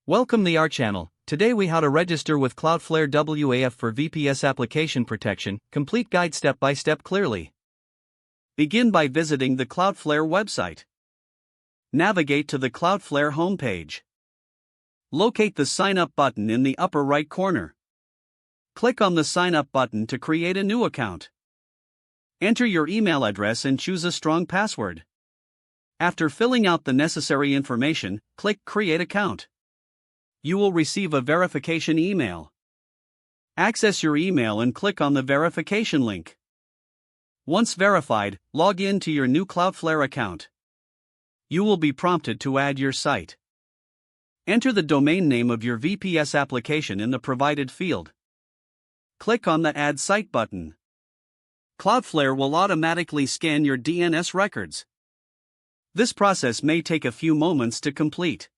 Welcome to our channel. Today we how to register with Cloudflare WAF for VPS application protection. Complete guide step by step clearly. Begin by visiting the Cloudflare website. Navigate to the Cloudflare homepage. Locate the Sign Up button in the upper right corner. Click on the Sign Up button to create a new account. Enter your email address and choose a strong password. After filling out the necessary information, click Create Account. You will receive a verification email. Access your email and click on the verification link. Once verified, log in to your new Cloudflare account. You will be prompted to add your site. Enter the domain name of your VPS application in the provided field. Click on the Add Site button. Cloudflare will automatically scan your DNS records. This process may take a few moments to complete.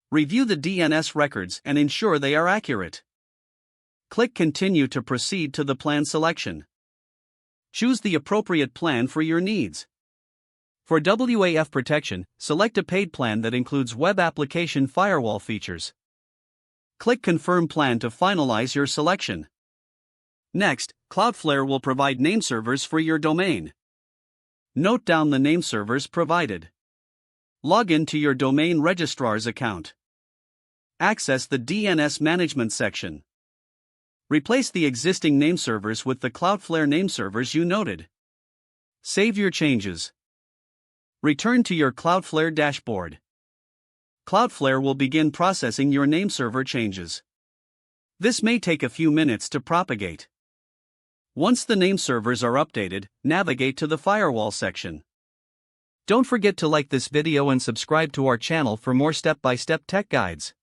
Review the DNS records and ensure they are accurate. Click Continue to proceed to the plan selection. Choose the appropriate plan for your needs. For WAF protection, select a paid plan that includes Web Application Firewall features. Click Confirm Plan to finalize your selection. Next, Cloudflare will provide name servers for your domain. Note down the name servers provided. Log in to your domain registrar's account. Access the DNS management section. Replace the existing name servers with the Cloudflare name servers you noted. Save your changes. Return to your Cloudflare dashboard. Cloudflare will begin processing your name server changes. This may take a few minutes to propagate. Once the name servers are updated, navigate to the firewall section. Don't forget to like this video and subscribe to our channel for more step-by-step tech guides.